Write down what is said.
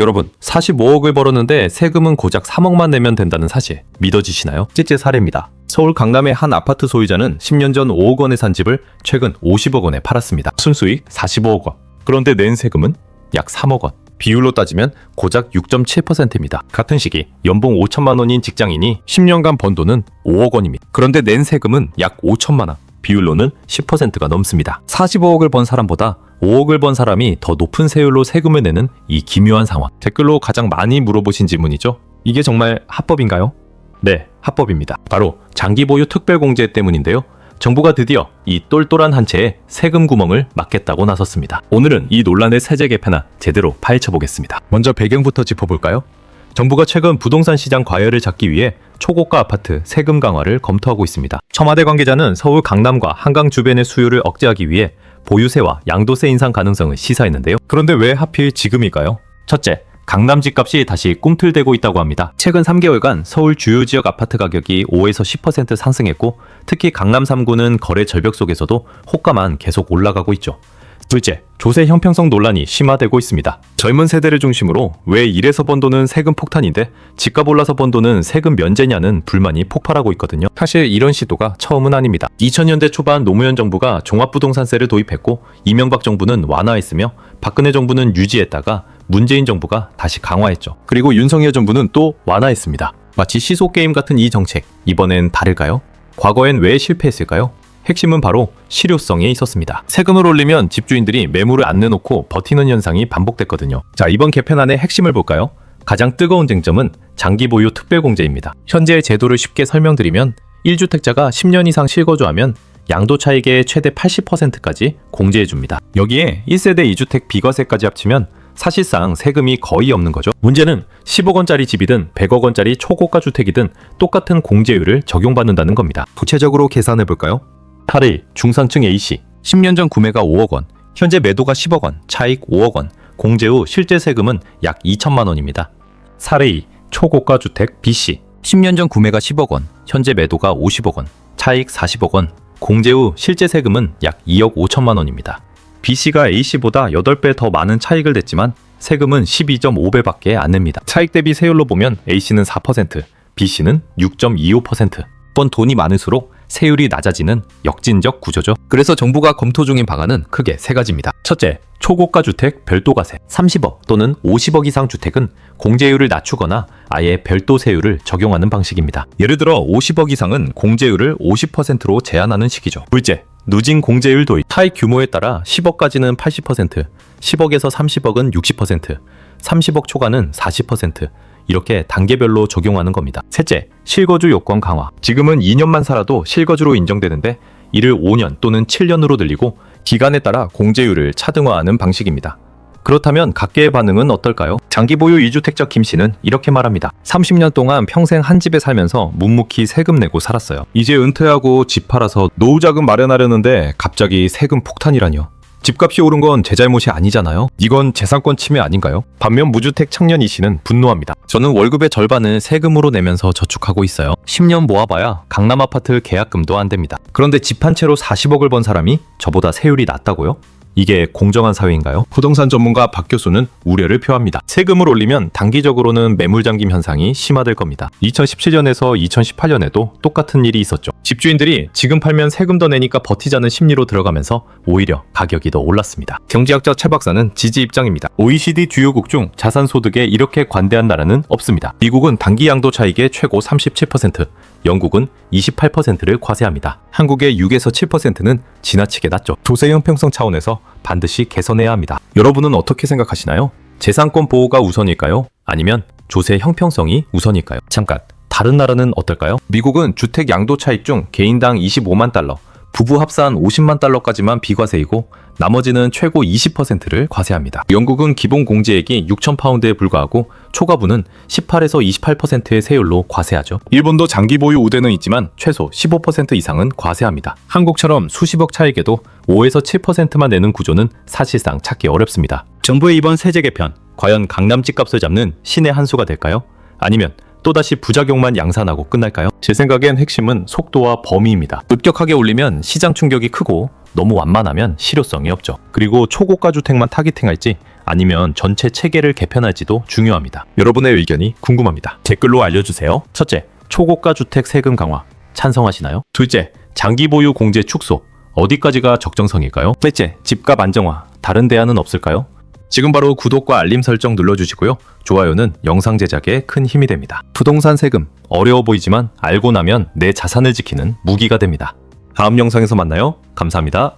여러분, 45억을 벌었는데 세금은 고작 3억만 내면 된다는 사실 믿어지시나요? 실제 사례입니다. 서울 강남의 한 아파트 소유자는 10년 전 5억 원에 산 집을 최근 50억 원에 팔았습니다. 순수익 45억 원. 그런데 낸 세금은 약 3억 원. 비율로 따지면 고작 6.7%입니다. 같은 시기 연봉 5천만 원인 직장인이 10년간 번 돈은 5억 원입니다. 그런데 낸 세금은 약 5천만 원. 비율로는 10%가 넘습니다. 45억을 번 사람보다 5억을 번 사람이 더 높은 세율로 세금을 내는 이 기묘한 상황. 댓글로 가장 많이 물어보신 질문이죠. 이게 정말 합법인가요? 네, 합법입니다. 바로 장기 보유 특별공제 때문인데요. 정부가 드디어 이 똘똘한 한 채에 세금 구멍을 막겠다고 나섰습니다. 오늘은 이 논란의 세제 개편안 제대로 파헤쳐보겠습니다. 먼저 배경부터 짚어볼까요? 정부가 최근 부동산 시장 과열을 잡기 위해 초고가 아파트 세금 강화를 검토하고 있습니다. 청와대 관계자는 서울 강남과 한강 주변의 수요를 억제하기 위해 보유세와 양도세 인상 가능성을 시사했는데요. 그런데 왜 하필 지금일까요? 첫째, 강남 집값이 다시 꿈틀대고 있다고 합니다. 최근 3개월간 서울 주요 지역 아파트 가격이 5에서 10% 상승했고 특히 강남 3구는 거래 절벽 속에서도 호가만 계속 올라가고 있죠. 둘째, 조세 형평성 논란이 심화되고 있습니다. 젊은 세대를 중심으로 왜 이래서 번 돈은 세금 폭탄인데 집값 올라서 번 돈은 세금 면제냐는 불만이 폭발하고 있거든요. 사실 이런 시도가 처음은 아닙니다. 2000년대 초반 노무현 정부가 종합부동산세를 도입했고 이명박 정부는 완화했으며 박근혜 정부는 유지했다가 문재인 정부가 다시 강화했죠. 그리고 윤석열 정부는 또 완화했습니다. 마치 시소게임 같은 이 정책, 이번엔 다를까요? 과거엔 왜 실패했을까요? 핵심은 바로 실효성에 있었습니다. 세금을 올리면 집주인들이 매물을 안 내놓고 버티는 현상이 반복됐거든요. 자, 이번 개편안의 핵심을 볼까요? 가장 뜨거운 쟁점은 장기 보유 특별공제입니다. 현재 제도를 쉽게 설명드리면 1주택자가 10년 이상 실거주하면 양도 차익의 최대 80%까지 공제해줍니다. 여기에 1세대 2주택 비과세까지 합치면 사실상 세금이 거의 없는 거죠. 문제는 10억 원짜리 집이든 100억 원짜리 초고가 주택이든 똑같은 공제율을 적용받는다는 겁니다. 구체적으로 계산해 볼까요? 사례 중산층 A씨 10년 전 구매가 5억 원, 현재 매도가 10억 원, 차익 5억 원, 공제 후 실제 세금은 약 2천만 원입니다. 사례 2 초고가 주택 B씨 10년 전 구매가 10억 원, 현재 매도가 50억 원, 차익 40억 원, 공제 후 실제 세금은 약 2억 5천만 원입니다. B씨가 A씨보다 8배 더 많은 차익을 냈지만 세금은 12.5배밖에 안 냅니다. 차익 대비 세율로 보면 A씨는 4%, B씨는 6.25%. 번 돈이 많을수록 세율이 낮아지는 역진적 구조죠. 그래서 정부가 검토 중인 방안은 크게 세 가지입니다. 첫째, 초고가 주택 별도과세. 30억 또는 50억 이상 주택은 공제율을 낮추거나 아예 별도 세율을 적용하는 방식입니다. 예를 들어 50억 이상은 공제율을 50%로 제한하는 식이죠. 둘째, 누진 공제율 도입. 차익 규모에 따라 10억까지는 80%, 10억에서 30억은 60%, 30억 초과는 40%, 이렇게 단계별로 적용하는 겁니다. 셋째, 실거주 요건 강화. 지금은 2년만 살아도 실거주로 인정되는데 이를 5년 또는 7년으로 늘리고 기간에 따라 공제율을 차등화하는 방식입니다. 그렇다면 각계의 반응은 어떨까요? 장기 보유 2주택자 김씨는 이렇게 말합니다. 30년 동안 평생 한 집에 살면서 묵묵히 세금 내고 살았어요. 이제 은퇴하고 집 팔아서 노후 자금 마련하려는데 갑자기 세금 폭탄이라뇨. 집값이 오른 건 제 잘못이 아니잖아요. 이건 재산권 침해 아닌가요? 반면 무주택 청년 이 씨는 분노합니다. 저는 월급의 절반을 세금으로 내면서 저축하고 있어요. 10년 모아봐야 강남 아파트 계약금도 안 됩니다. 그런데 집 한 채로 40억을 번 사람이 저보다 세율이 낮다고요? 이게 공정한 사회인가요? 부동산 전문가 박 교수는 우려를 표합니다. 세금을 올리면 단기적으로는 매물잠김 현상이 심화될 겁니다. 2017년에서 2018년에도 똑같은 일이 있었죠. 집주인들이 지금 팔면 세금 더 내니까 버티자는 심리로 들어가면서 오히려 가격이 더 올랐습니다. 경제학자 최 박사는 지지 입장입니다. OECD 주요국 중 자산소득에 이렇게 관대한 나라는 없습니다. 미국은 단기 양도 차익의 최고 37%, 영국은 28%를 과세합니다. 한국의 6에서 7%는 지나치게 낮죠. 조세 형평성 차원에서 반드시 개선해야 합니다. 여러분은 어떻게 생각하시나요? 재산권 보호가 우선일까요? 아니면 조세 형평성이 우선일까요? 잠깐, 다른 나라는 어떨까요? 미국은 주택 양도 차익 중 개인당 25만 달러, 부부 합산 50만 달러까지만 비과세이고 나머지는 최고 20%를 과세합니다. 영국은 기본 공제액이 6천 파운드에 불과하고 초과분은 18에서 28%의 세율로 과세하죠. 일본도 장기 보유 우대는 있지만 최소 15% 이상은 과세합니다. 한국처럼 수십억 차익에도 5에서 7%만 내는 구조는 사실상 찾기 어렵습니다. 정부의 이번 세제 개편, 과연 강남 집값을 잡는 신의 한 수가 될까요? 아니면 또다시 부작용만 양산하고 끝날까요? 제 생각엔 핵심은 속도와 범위입니다. 급격하게 올리면 시장 충격이 크고 너무 완만하면 실효성이 없죠. 그리고 초고가 주택만 타깃팅할지 아니면 전체 체계를 개편할지도 중요합니다. 여러분의 의견이 궁금합니다. 댓글로 알려주세요. 첫째, 초고가 주택 세금 강화 찬성하시나요? 둘째, 장기 보유 공제 축소 어디까지가 적정성일까요? 셋째, 집값 안정화 다른 대안은 없을까요? 지금 바로 구독과 알림 설정 눌러주시고요. 좋아요는 영상 제작에 큰 힘이 됩니다. 부동산 세금 어려워 보이지만 알고 나면 내 자산을 지키는 무기가 됩니다. 다음 영상에서 만나요. 감사합니다.